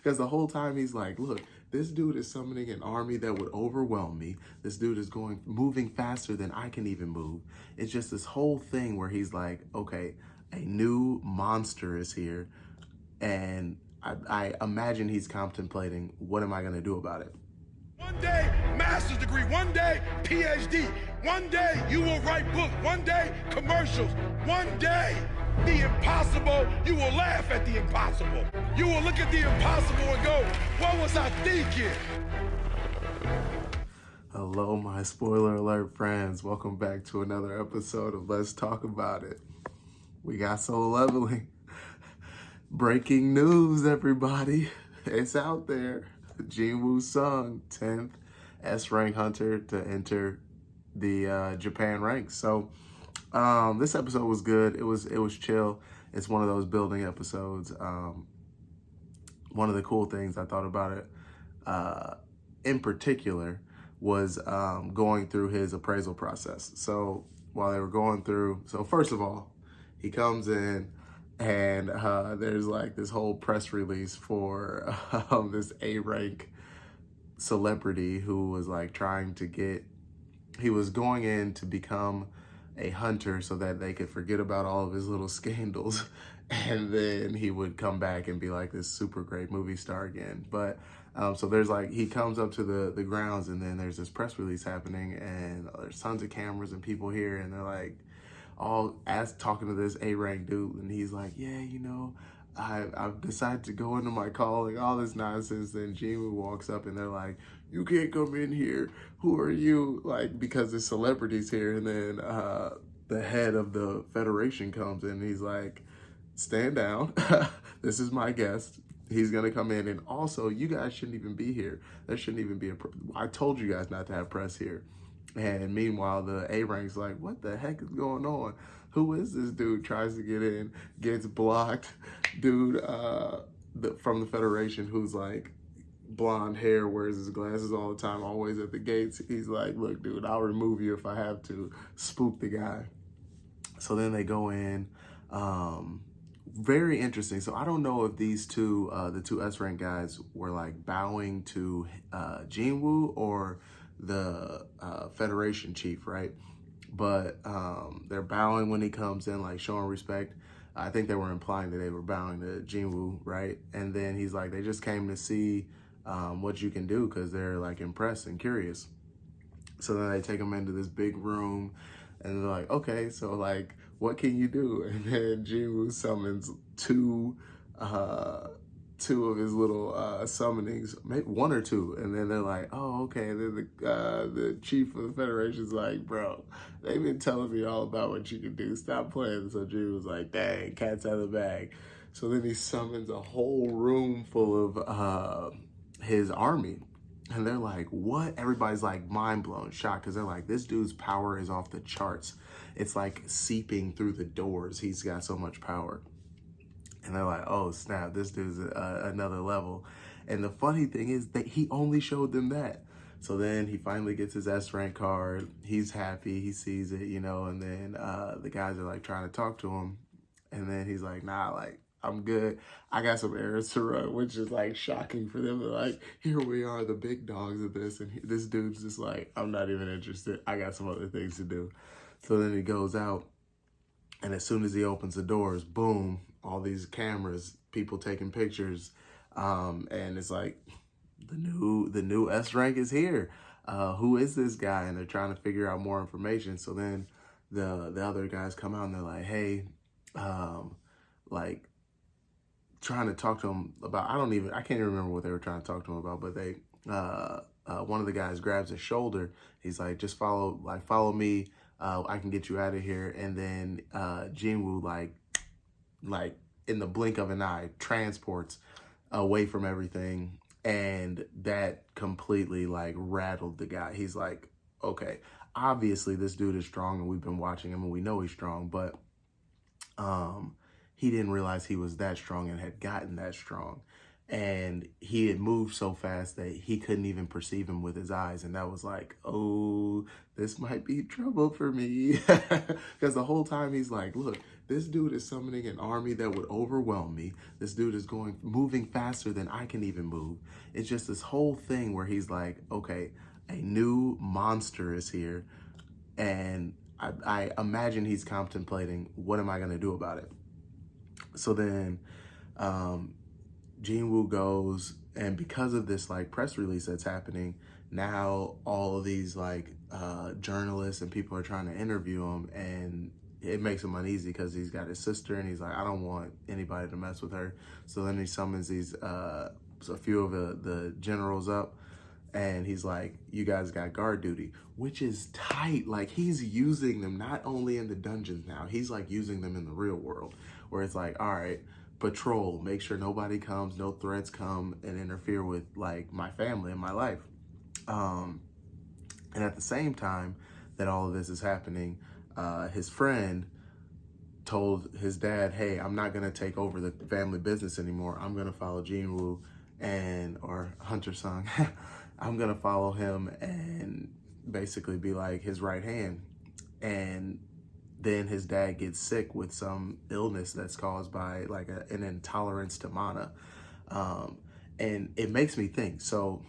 Because the whole time he's like, look, this dude is summoning an army that would overwhelm me. This dude is moving faster than I can even move. It's just this whole thing where he's like, okay, a new monster is here. And I imagine he's contemplating, what am I going to do about it? One day, master's degree. One day, PhD. One day, you will write books. One day, commercials. One day, the impossible, you will laugh at the impossible. You will look at the impossible and go, what was I thinking? Hello, my spoiler alert friends. Welcome back to another episode of Let's Talk About It. We got Solo Leveling. Breaking news, everybody. It's out there. Jinwoo Sung, 10th S-rank hunter to enter the Japan ranks. So this episode was good. It was chill. It's one of those building episodes. One of the cool things I thought about it in particular was going through his appraisal process. So while they were going through, so first of all, he comes in and there's like this whole press release for this A-rank celebrity who was like trying to get, he was going in to become a hunter so that they could forget about all of his little scandals, and then he would come back and be like this super great movie star again. But so there's like, he comes up to the grounds, and then there's this press release happening, and there's tons of cameras and people here, and they're like all talking to this A-rank dude, and he's like, yeah, you know, I've decided to go into my calling, all this nonsense. Then Jinwoo walks up and they're like, you can't come in here. Who are you? Like, because there's celebrities here. And then the head of the federation comes in and he's like, stand down. This is my guest. He's going to come in. And also, you guys shouldn't even be here. There shouldn't even be I told you guys not to have press here. And meanwhile, the A-rank's like, what the heck is going on? Who is this dude? Tries to get in, gets blocked. Dude from the Federation who's like blonde hair, wears his glasses all the time, always at the gates. He's like, look, dude, I'll remove you if I have to. Spook the guy. So then they go in. Very interesting. So I don't know if these two, the two S-rank guys were like bowing to Jinwoo or the Federation chief, right? But they're bowing when he comes in, like showing respect. I think they were implying that they were bowing to Jinwoo, right? And then he's like, they just came to see what you can do because they're like impressed and curious. So then they take him into this big room and they're like, okay, so like, what can you do? And then Jinwoo summons two of his little summonings, maybe one or two, and then they're like, oh, okay. And then the chief of the Federation's like, bro, they've been telling me all about what you can do. Stop playing. So Jinwoo was like, dang, cat's out of the bag. So then he summons a whole room full of his army. And they're like, what? Everybody's like mind blown, shocked, because they're like, this dude's power is off the charts. It's like seeping through the doors. He's got so much power. And they're like, oh, snap, this dude's another level. And the funny thing is that he only showed them that. So then he finally gets his S-rank card. He's happy. He sees it, you know, and then the guys are like trying to talk to him. And then he's like, nah, like, I'm good. I got some errands to run, which is like shocking for them. They're like, here we are, the big dogs of this. And this dude's just like, I'm not even interested. I got some other things to do. So then he goes out. And as soon as he opens the doors, boom, all these cameras, people taking pictures. And it's like, the new S-rank is here. Who is this guy? And they're trying to figure out more information. So then the other guys come out and they're like, hey, like trying to talk to him about, I can't even remember what they were trying to talk to him about, but they, one of the guys grabs his shoulder. He's like, just follow me. I can get you out of here. And then Jinwoo, like in the blink of an eye, transports away from everything. And that completely like rattled the guy. He's like, okay, obviously this dude is strong and we've been watching him and we know he's strong, but he didn't realize he was that strong and had gotten that strong. And he had moved so fast that he couldn't even perceive him with his eyes. And that was like, oh, this might be trouble for me. Because the whole time he's like, look, this dude is summoning an army that would overwhelm me. This dude is moving faster than I can even move. It's just this whole thing where he's like, okay, a new monster is here, and I imagine he's contemplating, what am I going to do about it? So then Jinwoo goes, and because of this like press release that's happening, now all of these like journalists and people are trying to interview him, and it makes him uneasy because he's got his sister, and he's like, I don't want anybody to mess with her. So then he summons these a few of the generals up, and he's like, you guys got guard duty, which is tight. Like, he's using them not only in the dungeons now, he's like using them in the real world, where it's like, all right, patrol, make sure nobody comes, no threats come and interfere with like my family and my life. And at the same time that all of this is happening, his friend told his dad, hey, I'm not gonna take over the family business anymore. I'm gonna follow Jinwoo or Hunter Sung. I'm gonna follow him and basically be like his right hand. And then his dad gets sick with some illness that's caused by like an intolerance to mana. And it makes me think, so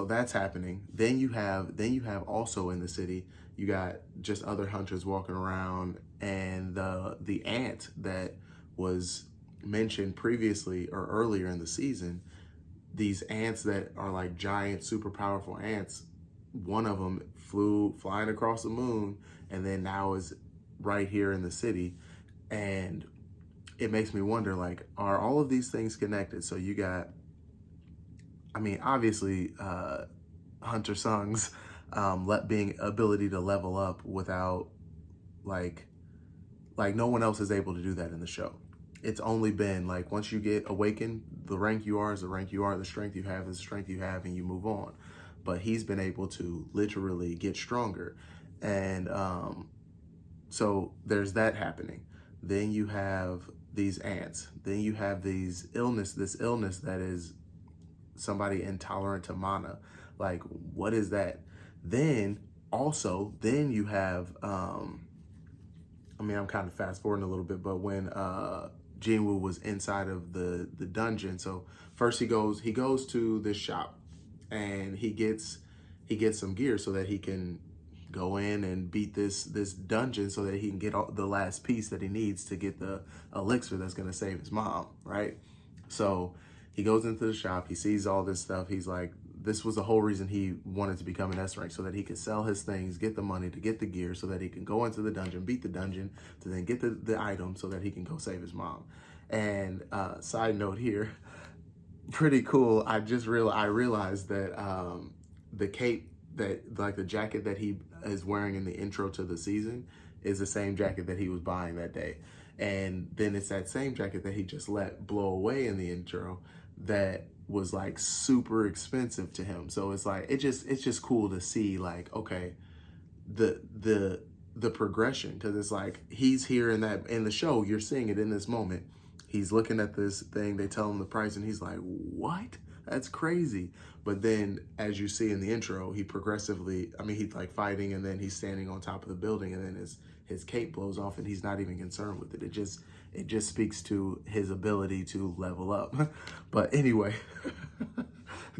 that's happening. Then you have also in the city, you got just other hunters walking around, and the ant that was mentioned previously or earlier in the season, these ants that are like giant, super powerful ants, one of them flying across the moon, and then now is right here in the city. And it makes me wonder, like, are all of these things connected? So you got, I mean, obviously, Hunter Sung's ability to level up without like no one else is able to do that in the show. It's only been like, once you get awakened, the rank you are is the rank you are, the strength you have is the strength you have, and you move on. But he's been able to literally get stronger. And so there's that happening. Then you have these ants. Then you have this illness that is somebody intolerant to mana. Like, what is that? Then you have, I mean, I'm kind of fast forwarding a little bit, but when Jinwoo was inside of the dungeon, so first he goes to this shop, and he gets some gear so that he can go in and beat this dungeon, so that he can get the last piece that he needs to get the elixir that's going to save his mom, right? So he goes into the shop, he sees all this stuff, he's like, this was the whole reason he wanted to become an S rank, so that he could sell his things, get the money to get the gear, so that he can go into the dungeon, beat the dungeon, to then get the item so that he can go save his mom. And side note here, pretty cool, I realized that the cape, that like the jacket that he is wearing in the intro to the season is the same jacket that he was buying that day. And then it's that same jacket that he just let blow away in the intro that was like super expensive to him. So it's like, it's just cool to see, like, okay, the progression, because it's like, he's here in the show, you're seeing it in this moment. He's looking at this thing, they tell him the price, and he's like, what? That's crazy. But then, as you see in the intro, he progressively, I mean, he's like fighting, and then he's standing on top of the building, and then his cape blows off, and he's not even concerned with it. It just speaks to his ability to level up. But anyway,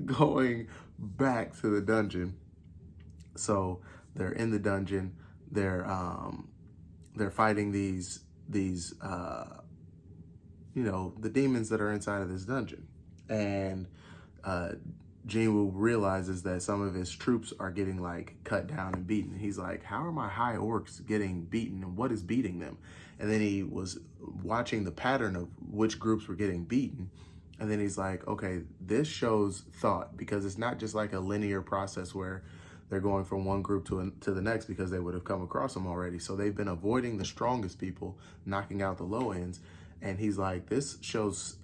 going back to the dungeon. So they're in the dungeon. They're fighting these you know, the demons that are inside of this dungeon. And Jinwoo realizes that some of his troops are getting like cut down and beaten. He's like, how are my high orcs getting beaten, and what is beating them? And then he was watching the pattern of which groups were getting beaten. And then he's like, okay, this shows thought, because it's not just like a linear process where they're going from one group to the next, because they would have come across them already. So they've been avoiding the strongest people, knocking out the low ends. And he's like, this shows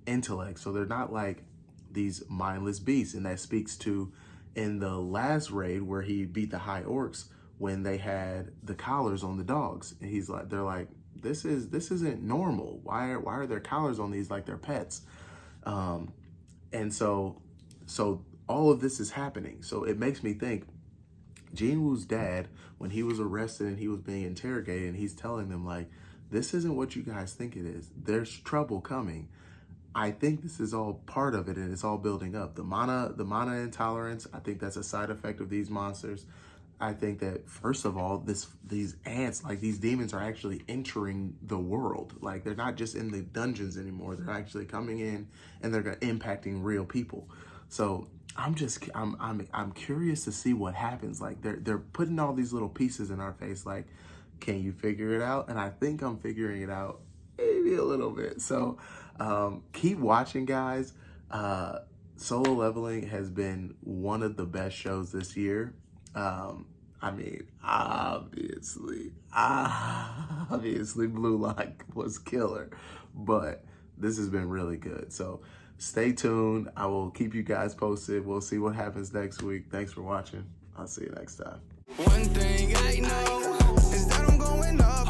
intellect. So they're not like these mindless beasts. And that speaks to in the last raid where he beat the high orcs, when they had the collars on the dogs. And he's like, they're like, this isn't normal. Why are there collars on these like they're pets? And so all of this is happening. So it makes me think, Jinwoo's dad, when he was arrested and he was being interrogated, and he's telling them, like, this isn't what you guys think it is. There's trouble coming. I think this is all part of it, and it's all building up. The mana intolerance, I think that's a side effect of these monsters. I think that, first of all, these ants, like these demons, are actually entering the world. Like, they're not just in the dungeons anymore. They're actually coming in, and they're impacting real people. So I'm curious to see what happens. Like, they're putting all these little pieces in our face. Like, can you figure it out? And I think I'm figuring it out, maybe a little bit. So keep watching, guys. Solo Leveling has been one of the best shows this year. I mean, obviously Blue Lock was killer, but this has been really good. So stay tuned. I will keep you guys posted. We'll see what happens next week. Thanks for watching. I'll see you next time. One thing I know is that I'm going up.